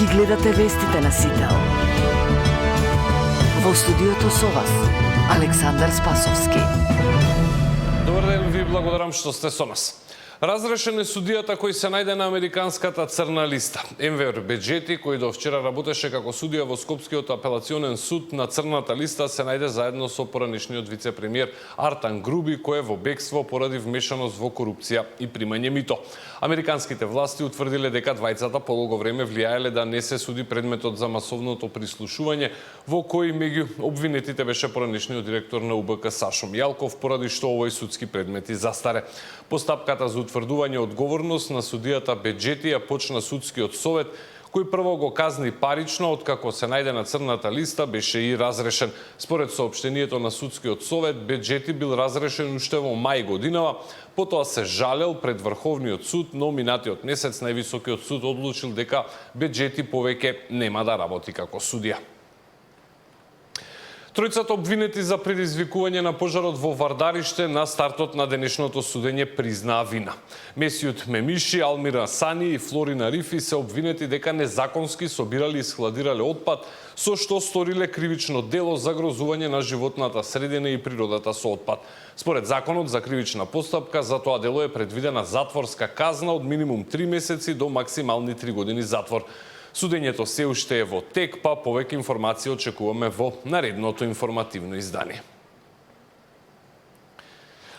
Ги гледате вестите на Сител. Во студиото со вас, Александар Спасовски. Добар ден, ви благодарам што сте со нас. Разрешен е судијата кој се најде на американската црна листа. Енвер Беџети, кој до вчера работеше како судија во Скопскиот апелационен суд на црната листа, се најде заедно со поранешниот вице-премиер Артан Груби, кој е во бегство поради вмешаност во корупција и примање мито. Американските власти утврдиле дека двајцата подолго време влијаеле да не се суди предметот за масовното прислушување, во кој меѓу обвинетите беше поранешниот директор на УБК Сашо Мијалков, поради што овој судски предмети застаре. Постапката за утврдување одговорност на судијата Беџети ја почна судскиот совет, кој прво го казни парично, откако се најде на црната листа, беше и разрешен. Според соопштението на судскиот совет, Беџети бил разрешен уште во мај годинава, потоа се жалел пред Врховниот суд, но минатиот месец највисокиот суд одлучил дека Беџети повеќе нема да работи како судија. Тројцата обвинети за предизвикување на пожарот во Вардариште на стартот на денешното судење признаа вина. Месиут Мемиши, Алмира Сани и Флорина Рифи се обвинети дека незаконски собирале и складирале отпад, со што сториле кривично дело за загрозување на животната средина и природата со отпад. Според законот за кривична постапка, за тоа дело е предвидена затворска казна од минимум 3 месеци до максимални 3 години затвор. Судењето се уште е во тек, па повеќе информации очекуваме во наредното информативно издание.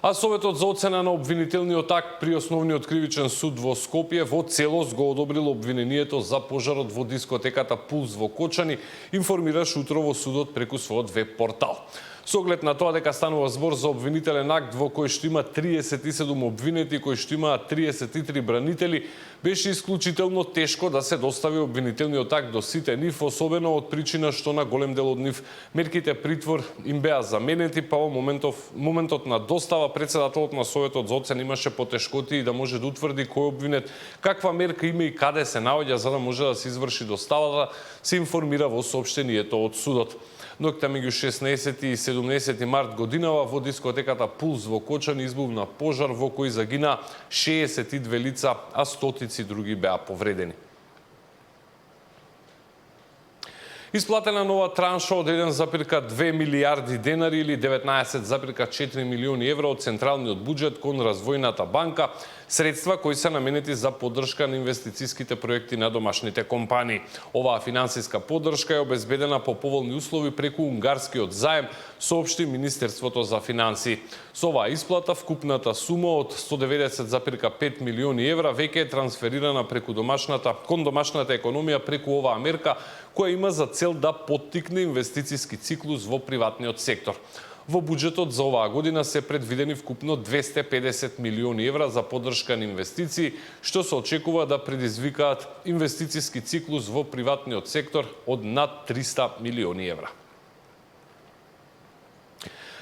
А Советот за оцена на обвинителниот акт при Основниот кривичен суд во Скопје во целост го одобрил обвинението за пожарот во дискотеката Пулс во Кочани, информираш утро во судот преку својот веб портал. Со оглед на тоа дека станува збор за обвинителен акт во кој што има 37 обвинети, кои што имаат 33 бранители, беше исклучително тешко да се достави обвинителниот акт до сите нив, особено од причина што на голем дел од нив мерките притвор им беа заменети, па во моментот на достава председателот на Советот за оцена имаше потешкоти да може да утврди кој обвинет, каква мерка има и каде се наоѓа за да може да се изврши доставата, се информира во соопштението од судот. Ноќта меѓу 16 и 17 март годинава во дискотеката Пулс во Кочани избувна пожар во кој загина 62 лица, а стотици други беа повредени. Исплатена нова транша од 1,2 милијарди денари или 19,4 милиони евра од централниот буџет кон Развојната банка, средства кои се наменети за поддршка на инвестициските проекти на домашните компании. Оваа финансиска поддршка е обезбедена по поволни услови преку унгарскиот заем, соопшти Министерството за финансии. Со оваа исплата вкупната сума од 190,5 милиони евра веќе е трансферирана кон домашната економија преку оваа мерка, која има за цел да поттикне инвестициски циклус во приватниот сектор. Во буџетот за оваа година се предвидени вкупно 250 милиони евра за поддршка на инвестиции, што се очекува да предизвикаат инвестициски циклус во приватниот сектор од над 300 милиони евра.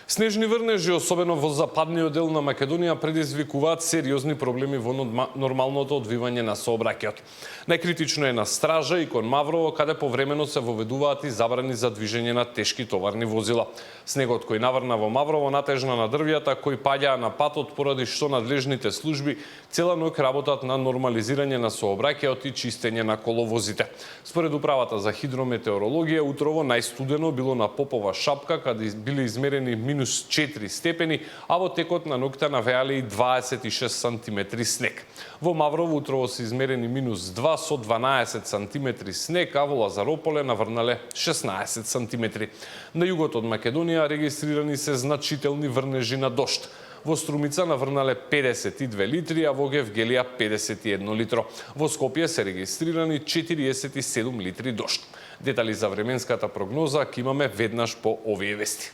Снежни врнежи, особено во западниот дел на Македонија, предизвикуваат сериозни проблеми во нормалното одвивање на сообраќајот. Најкритично е на Стража и кон Маврово, каде повремено се воведуваат и забрани за движење на тешки товарни возила. Снегот кој наврна во Маврово натежна на дрвјата кои паѓаа на патот, поради што надлежните служби цела ноќ работат на нормализирање на сообраќајот и чистење на коловозите. Според управата за хидрометеорологија, утрово најстудено било на Попова шапка, каде биле измерени минус 4 степени, а во текот на ноќта навеале и 26 сантиметри снег. Во Маврово утрово се измерени минус 2 со 12 сантиметри снег, а во Лазарополе наврнале 16 сантиметри. На југот од Македонија регистрирани се значителни врнежи на дожд. Во Струмица наврнале 52 литри, а во Гевгелија 51 литро. Во Скопје се регистрирани 47 литри дожд. Детали за временската прогноза ќе имаме веднаш по овие вести.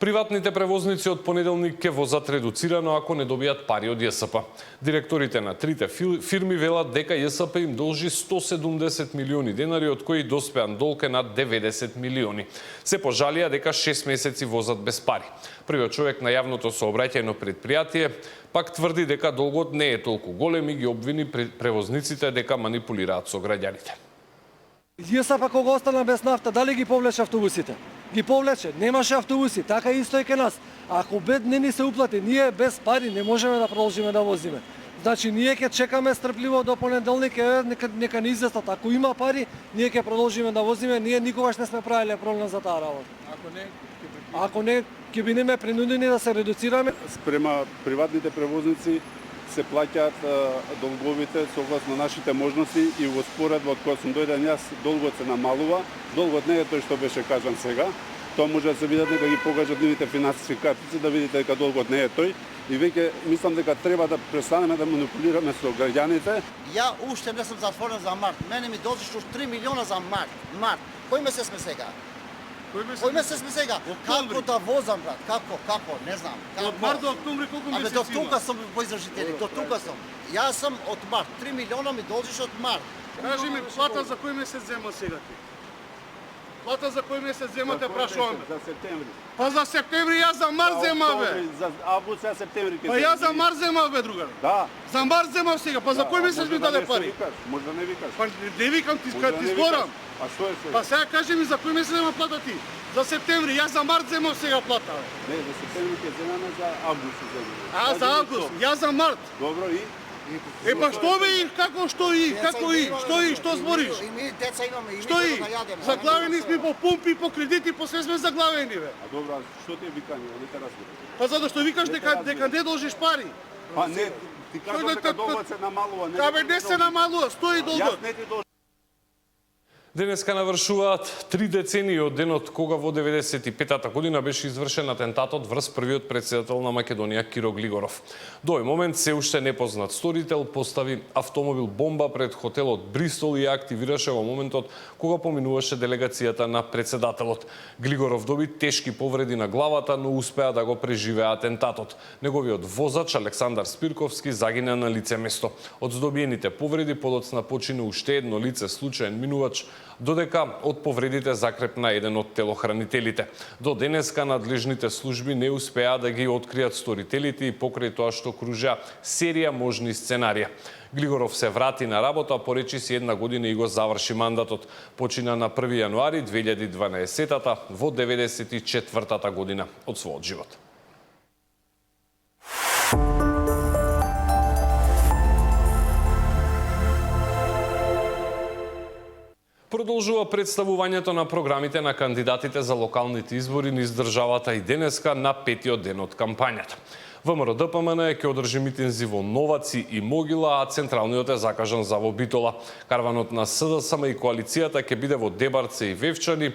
Приватните превозници од понеделник ќе возат редуцирано ако не добијат пари од ЈСП. Директорите на трите фирми велат дека ЈСП им должи 170 милиони денари, од кои доспеан долг е над 90 милиони. Се пожалија дека 6 месеци возат без пари. Првиот човек на јавното сообраќајно предпријатие пак тврди дека долгот не е толку голем и ги обвини превозниците дека манипулираат со граѓаните. ЈСП кога остана без нафта, дали ги повлече автобусите? Ги повлече, немаше автобуси, така исто е ке нас. Ако бед не ни се уплати, ние без пари не можеме да продолжиме да возиме. Значи ние ќе чекаме стрпливо до понеделник, нека ни известат. Ако има пари, ние ќе продолжиме да возиме. Ние никогаш не сме правиле проблем за таа работа. Ако не, ќе бидеме принудени да се редуцираме. Спрема приватните превозници се плаќаат долговите согласно нашите можности и во споредба од која сум дојден јас, долгот се намалува. Долгот не е тој што беше кажан сега. Тоа може да се видат дека ги покажат нивните финансиски картици, да видите дека долгот не е тој. И веќе мислам дека треба да престанеме да манипулираме со граѓаните. Ја уште не сум затворен за март. Мене ми дозиш уш 3 милиона за март. Кој месец сме сега? Кој месец сме сега? Како да возам, брат? Како? Не знам. Од март до октомври колку месеци има? До тука сум по изражители, до тука сум. Јас сум од март. 3 милиона ми дозиш од март. Кажи ми, плата за кој месец зема сега ти? Плата за кој месец земате, прашуваме? За септември. Па за септември, јас за март зема, бе. За август, за септември. Па јас за март зема, бе, другар. Да. За март зема сега, па за кој месец ми даде пари? Може да не викаш. Па не викам ти, ти зборам. А што е сега? Па сега кажи ми за кој месец зема плата ти? За септември, јас за март земам сега плата. Не, за септември ќе земаме, за август ќе земаме. А, за август, јас за март. Добро, и? Па што бе и, како што и, како и, што збориш? И ми деца имаме, и Што и? Заглавени сме по пумпи, по кредити, по све сме заглавени, бе. А добро, што ти е викање? Не те разбирам. Па затоа што викаш дека не должиш пари. Па не, ти кажам дека долгот се намалува. Кабе не се намалува, стои долгот. Јас не ти должам. Денеска навршуваат 3 децении од денот кога во 95-та година беше извршен атентатот врз првиот претседател на Македонија Киро Глигоров. До овој момент се уште непознат сторител постави автомобил бомба пред хотелот Бристол и ја активираше во моментот кога поминуваше делегацијата на претседателот. Глигоров доби тешки повреди на главата, но успеа да го преживее атентатот. Неговиот возач Александар Спирковски загина на лице место. Од здобиените повреди подоцна почина уште едно лице, случаен минувач, додека од повредите закрепна еден од телохранителите. До денеска надлежните служби не успеа да ги откријат сторителите и покрај тоа што кружа серија можни сценарија. Глигоров се врати на работа, поречи си 1 година и го заврши мандатот. Почина на 1 јануари 2012-та во 94-та година од својот живот. Продолжува представувањето на програмите на кандидатите за локалните избори низ државата и денеска на 5-тиот ден од кампањата. ВМРО ДПМН ќе одржи митинзи во Новаци и Могила, а централниот е закажан за во Битола. Карванот на СДСМ и коалицијата ќе биде во Дебарце и Вевчани,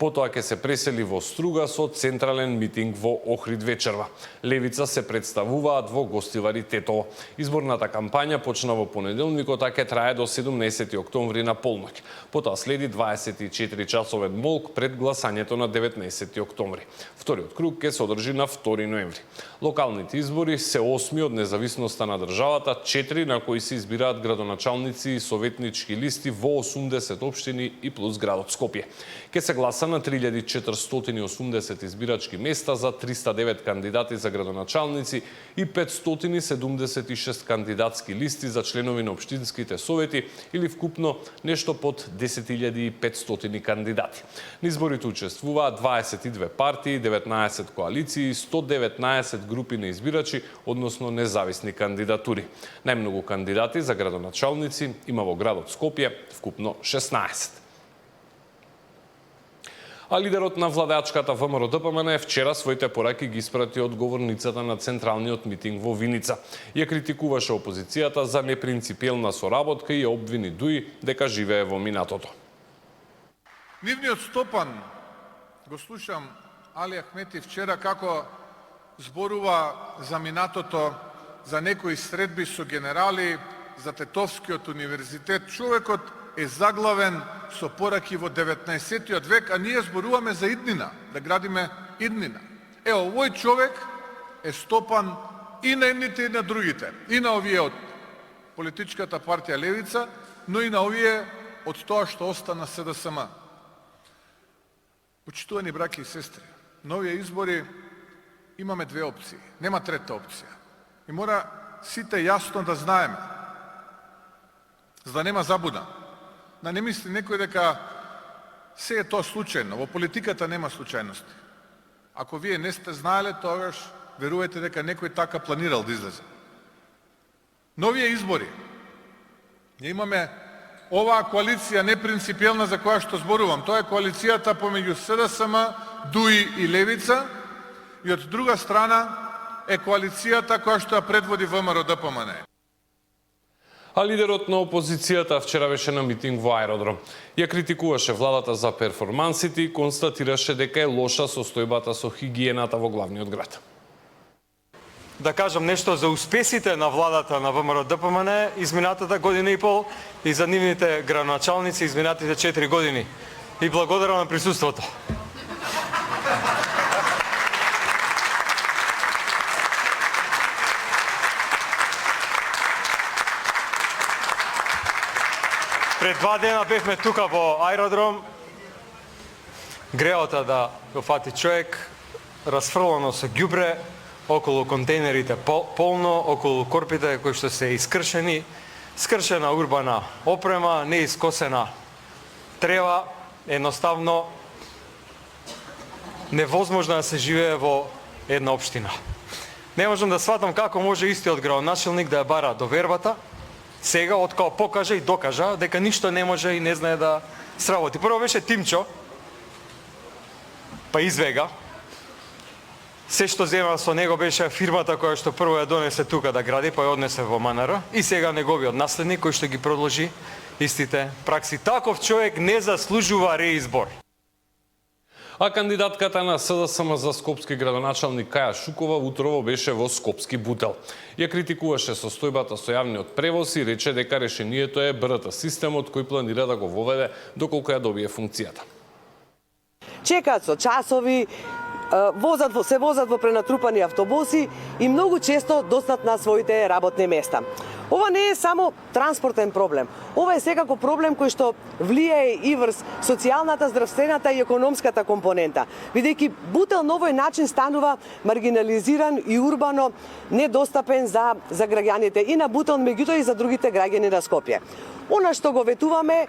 потоа ќе се пресели во Струга со централен митинг во Охрид вечерва. Левица се представуваат во Гостивари Тетово. Изборната кампања почна во понеделникот, а ќе трае до 17 октомври на полноќ. Потоа следи 24 часовен молк пред гласањето на 19 октомври. Вториот круг ќе се одржи на 2 ноември. Локалните избори се 8 од независноста на државата, 4 на кои се избираат градоначалници и советнички листи во 80 општини и плюс градот Скопје. Ке се гласа на 3480 избирачки места за 309 кандидати за градоначалници и 576 кандидатски листи за членови на општинските совети или вкупно нешто под 10.500 кандидати. На изборите учествуваат 22 партии, 19 коалиции, 119 групи на избирачи, односно независни кандидатури. Најмногу кандидати за градоначалници има во градот Скопје, вкупно 16. А лидерот на владеачката ВМРО ДПМН вчера своите пораки ги испрати од говорницата на централниот митинг во Виница. Ја критикуваше опозицијата за непринципиелна соработка и ја обвини дуи дека живее во минатото. Нивниот стопан, го слушам Али Ахмети вчера како зборува за минатото, за некои средби со генерали, за Тетовскиот универзитет. Човекот е заглавен со пораки во 19-тиот век, а ние зборуваме за иднина, да градиме иднина. Овој човек е стопан и на едните и на другите, и на овие од политичката партија Левица, но и на овие од тоа што остана СДСМ. Почитувани браќи и сестри, на овие избори имаме две опции, нема трета опција. И мора сите јасно да знаеме, за да нема забуда. Да не мисли некој дека се е тоа случајно. Во политиката нема случајности. Ако вие не сте знаеле, тогаш верувате дека некој така планирал да излезе. новија избори. Ние имаме оваа коалиција непринципиелна за која што зборувам. Тоа е коалицијата помеѓу СДСМ, ДУИ и Левица, и од друга страна е коалицијата која што ја предводи ВМРО-ДПМН. А лидерот на опозицијата вчера беше на митинг во аеродром. Ја критикуваше владата за перформансите и констатираше дека е лоша состојбата со хигиената во главниот град. Да кажам нешто за успесите на владата на ВМРО-ДПМН изминатата година и пол и за нивните градоначалници изминатите 4 години. И благодарам на присуството. Пред 2 дена бевме тука во аеродром. Греота да го фати човек, расфрлано со ѓубре, околу контейнерите полно, околу корпите кои што се искршени, скршена урбана опрема, неискосена трева, едноставно невозможно да се живее во една општина. Не можам да сватам како може истиот градоначелник да ја бара довербата, сега откако покажа и докажа дека ништо не може и не знае да сработи. Прво беше Тимчо, па извега. Се што зема со него беше фирмата која што прво ја донесе тука да гради, па ја однесе во МНР, и сега неговиот наследник кој што ги продолжи истите пракси. Таков човек не заслужува реизбор. А кандидатката на СДСМ за скопски градоначалник Каја Шукова утрово беше во Скопски Бутел. Ја критикуваше состојбата со јавниот превоз и рече дека решението е БРТ системот кој планира да го воведе доколку ја добие функцијата. Чекаат со часови, се возат во пренатрупани автобуси и многу често доснат на своите работни места. Ова не е само транспортен проблем. Ова е секако проблем кој што влијае и врз социјалната, здравствената и економската компонента, бидејќи Бутел на овој начин станува маргинализиран и урбано недостапен за граѓаните и на Бутел, меѓутоа и за другите граѓани на Скопје. Она што го ветуваме,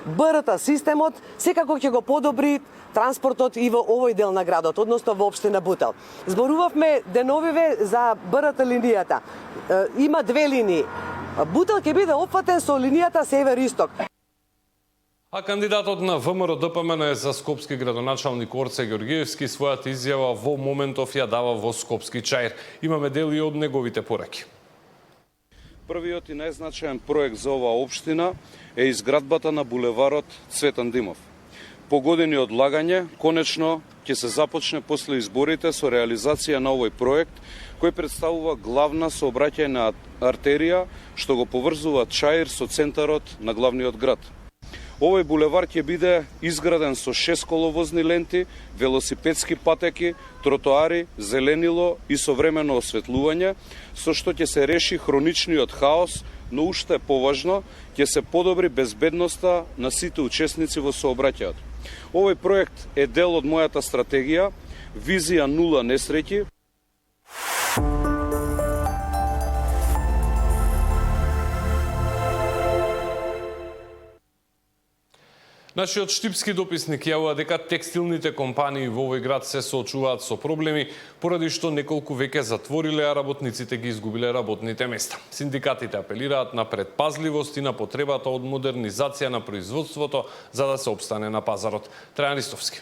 БРТ системот секако ќе го подобри транспортот и во овој дел на градот, односно во општина Бутел. Зборувавме деновиве за БРТ линијата. Има 2 линии. Бутел ќе биде опфатен со линијата север-исток. А кандидатот на ВМРО-ДПМН за скопски градоначалник Орце Ѓорѓиевски својата изјава во моментов ја дава во Скопски чаир. Имаме дели од неговите пораки. Првиот и најзначаен проект за оваа општина е изградбата на булеварот Цветан Димов. По години одлагање, конечно ќе се започне после изборите со реализација на овој проект, кој представува главна сообраќајна артерија што го поврзува Чаир со центарот на главниот град. Овој булевар ќе биде изграден со 6 коловозни ленти, велосипедски патеки, тротоари, зеленило и современо осветлување, со што ќе се реши хроничниот хаос, но уште поважно, ќе се подобри безбедноста на сите учесници во сообраќајот. Овој проект е дел од мојата стратегија Визија 0 несреќи. Нашиот штипски дописник јавува дека текстилните компании во овој град се соочуваат со проблеми, поради што неколку веќе затвориле, а работниците ги изгубиле работните места. Синдикатите апелираат на предпазливост и на потребата од модернизација на производството за да се опстане на пазарот. Трајан Ристовски.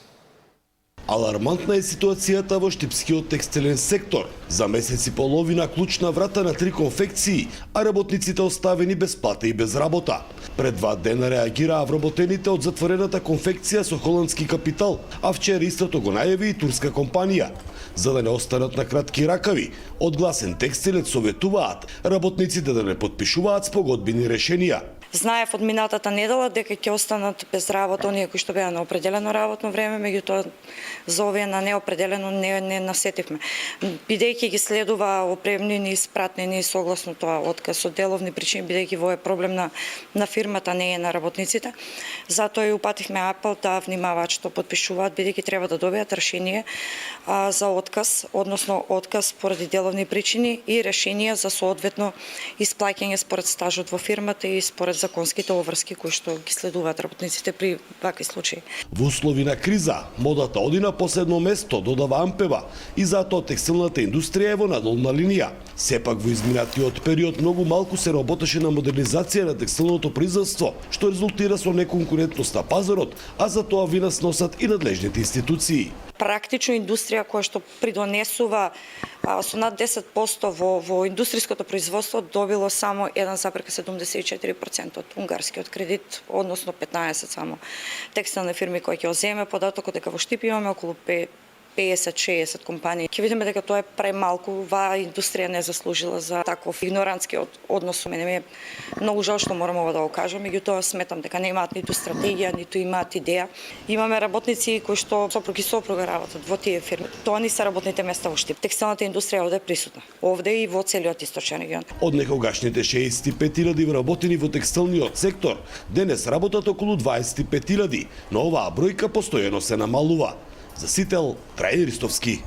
Алармантна е ситуацијата во штипскиот текстилен сектор. За месец и половина клучна врата на 3 конфекции, а работниците оставени без плата и без работа. Пред 2 дена реагираа вработените од затворената конфекција со холандски капитал, а вчера истото го најави и турска компанија. За да не останат на кратки ракави, од Гласен текстилец советуваат работниците да не подпишуваат спогодбени решенија. Знаев од минатата недела дека ќе останат без работа оние кои што беа на определено работно време, меѓутоа за овие на неопределено не насетивме. Бидејќи ги следува опремнени и испратнени согласно тоа отказ од деловни причини, бидејќи во е проблем на фирмата, не е на работниците. Затоа и упативме апел да внимаваат што подпишуваат, бидејќи треба да добијат решение за отказ, односно отказ поради деловни причини и решение за соодветно исплаќање според стажот во фирмата и според законските обврски кои што ги следуваат работниците при вакви случаи. Во услови на криза, модата оди на последно место, додава Ампева, и затоа текстилната индустрија е во надолна линија. Сепак во изминатиот период многу малку се работеше на модернизација на текстилното производство, што резултира со неконкурентност на пазарот, а за тоа вина сносат и надлежните институции. Практично индустрија која што придонесува со над 10% во индустриското производство добило само 1,74% од унгарскиот кредит, односно 15 само текстилни фирми кои ќе земе податокот дека во Штип имаме околу 50-60 компании. Ќе видиме дека тоа е премалку, оваа индустрија не заслужила за таков игнорантски однос. Мене ми е многу жал што морам ова да го кажам, меѓутоа сметам дека немаат ниту стратегија, ниту имаат идеја. Имаме работници кои што сопруг и сопруга работат во тие фирми. Тоа не се работните места во Штип. Текстилната индустрија овде е присутна. Овде и во целиот источен регион. Од некогашните 65.000 вработени во текстилниот сектор, денес работат околу 25.000, но оваа бројка постојано се намалува. За Сител, Трајан Ристовски.